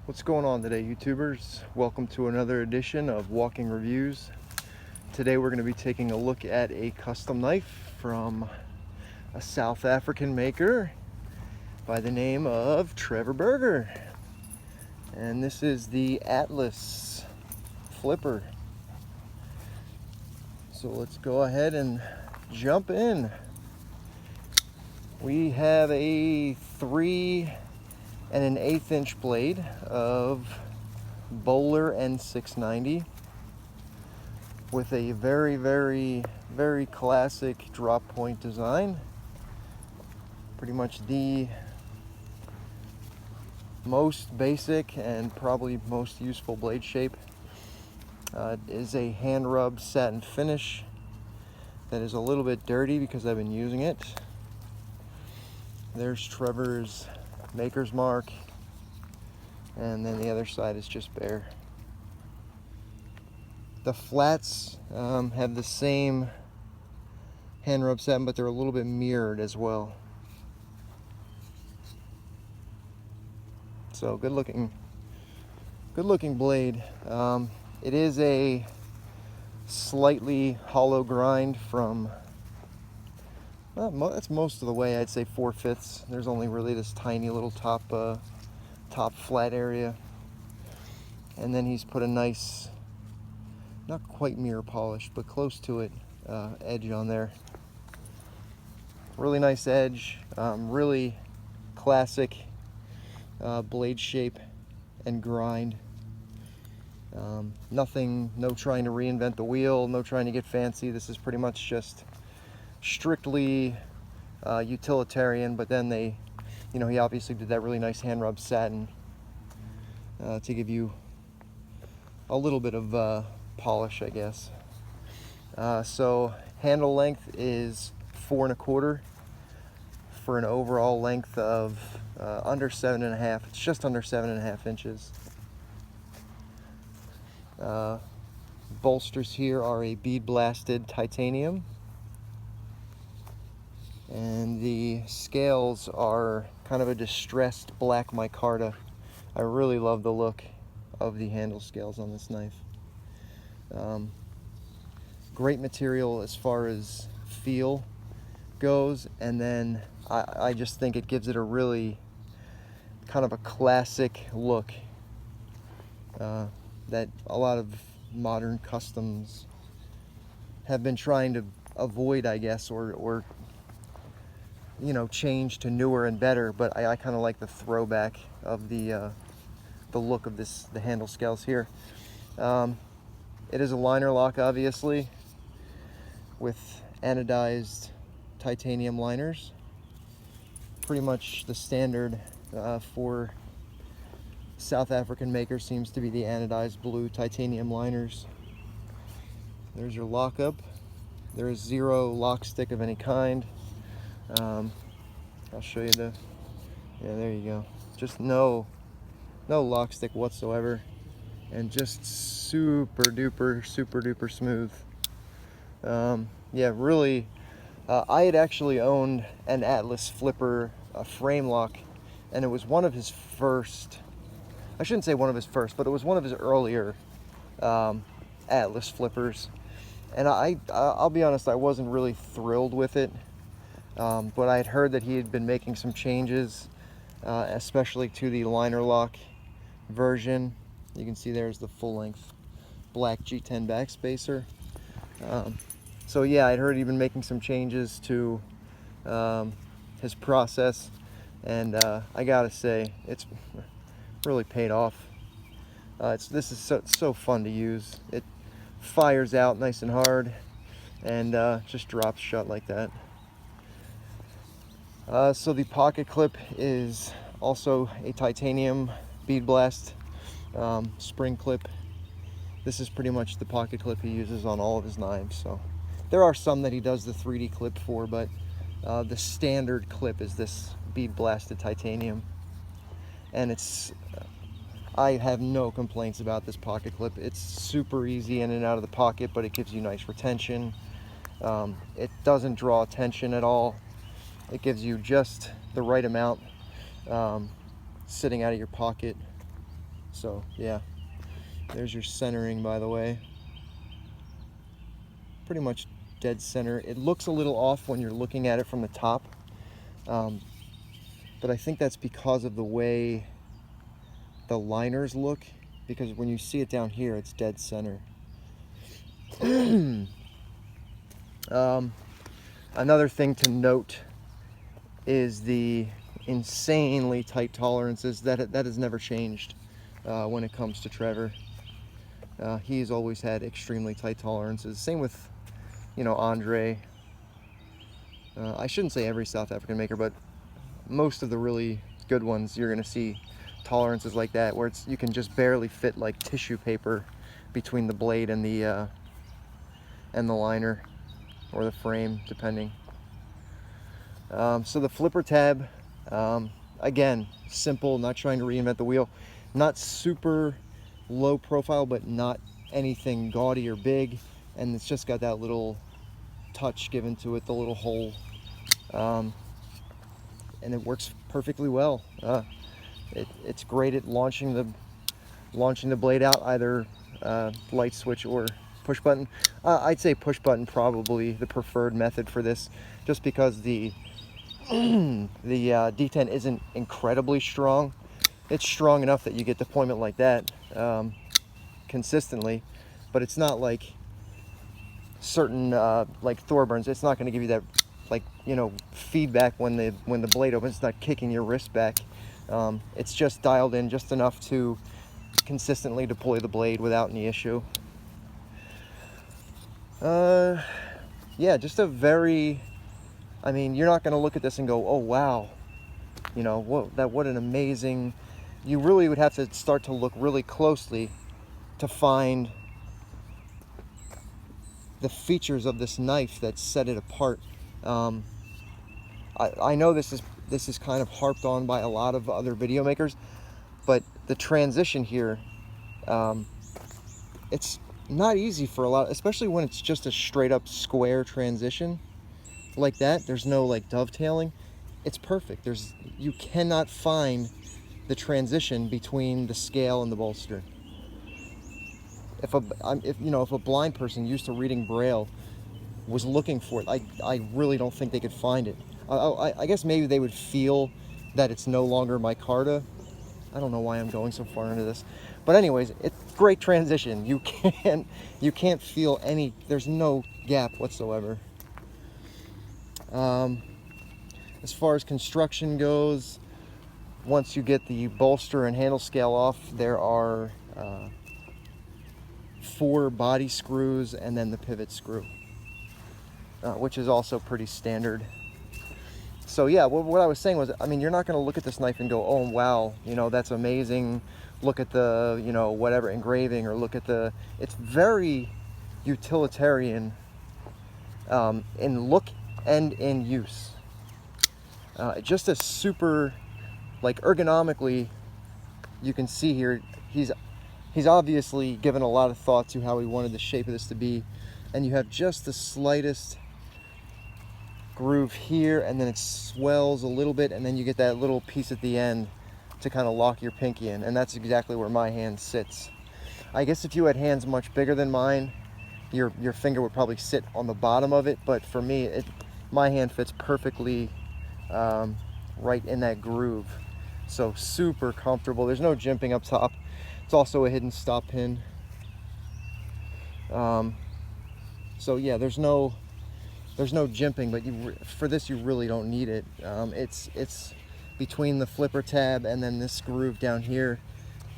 What's going on today, YouTubers? Welcome to another edition of Walking Reviews. Today we're going to be taking a look at a custom knife from a South African maker by the name of Trevor Burger. And this is the Atlas Flipper. So let's go ahead and jump in. We have a 3 1/8 inch blade of Bowler N690 with a very classic drop point design. Pretty much the most basic and probably most useful blade shape. It is a hand rub satin finish that is a little bit dirty because I've been using it. There's Trevor's maker's mark, and then the other side is just bare. The flats have the same hand rub satin, but they're a little bit mirrored as well. So good looking blade. It is a slightly hollow grind from, well, that's most of the way. I'd say 4/5. There's only really this tiny little top flat area, and then he's put a nice, not quite mirror polished, but close to it, edge on there. Really nice edge, really classic blade shape and grind. No trying to reinvent the wheel, no trying to get fancy. This is pretty much just strictly utilitarian, but then he obviously did that really nice hand rub satin to give you a little bit of polish, I guess. So handle length is 4 1/4 for an overall length of under 7.5. It's just under 7.5 inches. Bolsters here are a bead blasted titanium, and the scales are kind of a distressed black micarta. I really love the look of the handle scales on this knife. Great material as far as feel goes, and then I just think it gives it a really kind of a classic look that a lot of modern customs have been trying to avoid, I guess, or change to newer and better. But I kind of like the throwback of the look of the handle scales here. It is a liner lock, obviously, with anodized titanium liners. Pretty much the standard for South African makers seems to be the anodized blue titanium liners. There's your lockup. There is zero lock stick of any kind. I'll show you yeah, there you go. Just no lock stick whatsoever, and just super duper smooth. Yeah, really. I had actually owned an Atlas Flipper, a frame lock, and it was one of his first, I shouldn't say one of his first, but it was one of his earlier Atlas Flippers. And I'll be honest, I wasn't really thrilled with it, but I had heard that he had been making some changes, especially to the liner lock version. You can see there's the full-length black G10 backspacer. So yeah, I'd heard he'd been making some changes to his process, and I gotta say, it's really paid off. This is so fun to use. It fires out nice and hard, and just drops shut like that. So the pocket clip is also a titanium bead blast spring clip. This is pretty much the pocket clip he uses on all of his knives. So there are some that he does the 3D clip for, but the standard clip is this bead blasted titanium. And I have no complaints about this pocket clip. It's super easy in and out of the pocket, but it gives you nice retention. It doesn't draw attention at all. It gives you just the right amount sitting out of your pocket. So yeah, there's your centering, by the way. Pretty much dead center. It looks a little off when you're looking at it from the top, but I think that's because of the way the liners look, because when you see it down here, it's dead center. Another thing to note is the insanely tight tolerances. That has never changed when it comes to Trevor. He's always had extremely tight tolerances. Same with, Andre. I shouldn't say every South African maker, but most of the really good ones, you're going to see tolerances like that, where you can just barely fit like tissue paper between the blade and the liner, or the frame, depending. So the flipper tab, again, simple, not trying to reinvent the wheel, not super low profile, but not anything gaudy or big, and it's just got that little touch given to it, the little hole, and it works perfectly well. It's great at launching the blade out, either light switch or push button. I'd say push button probably the preferred method for this, just because the D10 isn't incredibly strong. It's strong enough that you get deployment like that consistently, but it's not like certain like Thorburns. It's not going to give you that feedback when the blade opens. It's not kicking your wrist back. It's just dialed in just enough to consistently deploy the blade without any issue. Yeah, just a very, you're not going to look at this and go, oh wow, what an amazing. You really would have to start to look really closely to find the features of this knife that set it apart. I know this is kind of harped on by a lot of other video makers, but the transition here, it's not easy for a lot, especially when it's just a straight up square transition like that. There's no like dovetailing. It's perfect. You cannot find the transition between the scale and the bolster. If a blind person used to reading Braille was looking for it, I really don't think they could find it. I guess maybe they would feel that it's no longer micarta. I don't know why I'm going so far into this, but anyways, it's great transition. You can't feel any. There's no gap whatsoever. As far as construction goes, once you get the bolster and handle scale off, there are 4 body screws and then the pivot screw, which is also pretty standard. So yeah, what I was saying was, you're not going to look at this knife and go, oh wow, that's amazing. Look at the, whatever engraving, or look at it's very utilitarian in look and in use. Just a super, ergonomically, you can see here, he's obviously given a lot of thought to how he wanted the shape of this to be, and you have just the slightest groove here, and then it swells a little bit, and then you get that little piece at the end to kind of lock your pinky in, and that's exactly where my hand sits. I guess if you had hands much bigger than mine, your finger would probably sit on the bottom of it, but for me, my hand fits perfectly right in that groove. So super comfortable. There's no jimping up top. It's also a hidden stop pin. So yeah, there's no jimping, but for this you really don't need it. It's between the flipper tab and then this groove down here.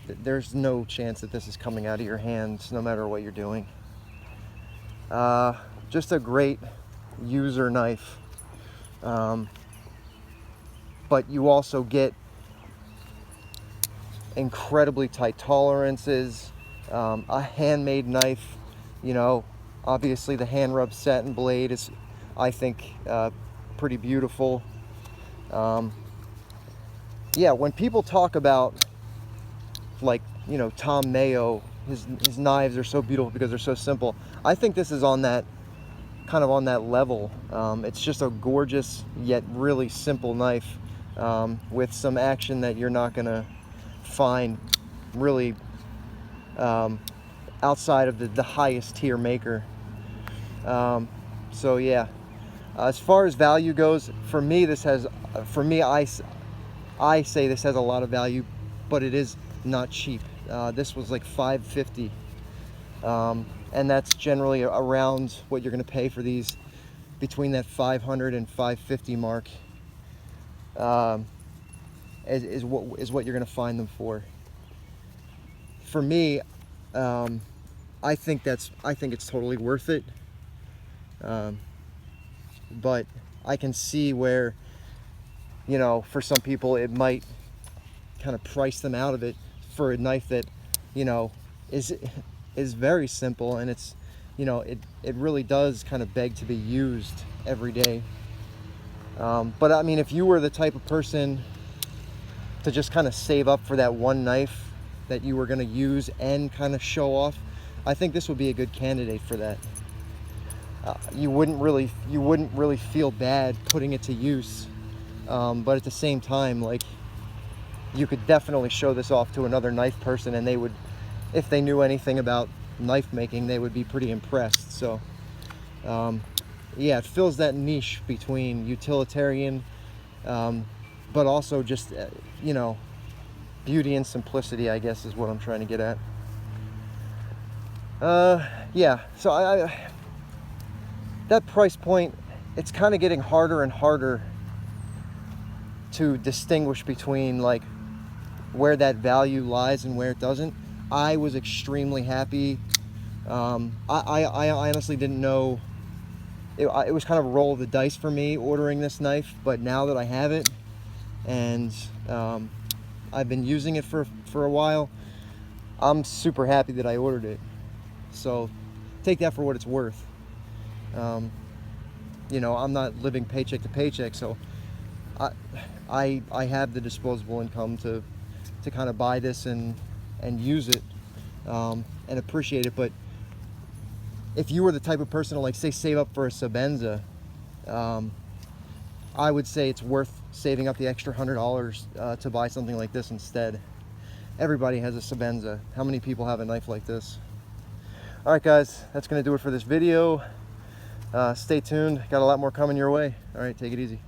There's no chance that this is coming out of your hands, no matter what you're doing. Just a great user knife. But you also get incredibly tight tolerances, a handmade knife. Obviously the hand rub satin blade is, I think, pretty beautiful. Yeah, when people talk about Tom Mayo, his knives are so beautiful because they're so simple, I think this is on that level. It's just a gorgeous yet really simple knife, with some action that you're not gonna find really outside of the highest tier maker. So yeah, as far as value goes, for me this has, I say this has a lot of value, but it is not cheap. This was like $5.50, and that's generally around what you're going to pay for these, between that $500 and $550 mark. Is what you're going to find them for. For me, I think it's totally worth it. But I can see where, you know, for some people it might kind of price them out of it for a knife that, you know, is very simple, and it's, you know, it really does kind of beg to be used every day. But I mean, if you were the type of person to just kind of save up for that one knife that you were going to use and kind of show off, I think this would be a good candidate for that. You wouldn't really feel bad putting it to use, but at the same time, like, you could definitely show this off to another knife person, and they would, if they knew anything about knife making, they would be pretty impressed. So yeah, it fills that niche between utilitarian, but also just, you know, beauty and simplicity, I guess, is what I'm trying to get at. Yeah, so that price point, it's kind of getting harder and harder to distinguish between, like, where that value lies and where it doesn't. I was extremely happy. I honestly didn't know. It was kind of a roll of the dice for me ordering this knife, but now that I have it, and I've been using it for a while, I'm super happy that I ordered it. So take that for what it's worth. You know, I'm not living paycheck to paycheck, so I have the disposable income to kind of buy this and use it, and appreciate it. But if you were the type of person to, like, say, save up for a Sebenza, I would say it's worth saving up the extra $100 to buy something like this instead. Everybody has a Sebenza. How many people have a knife like this? All right, guys, that's going to do it for this video. Stay tuned. Got a lot more coming your way. All right, take it easy.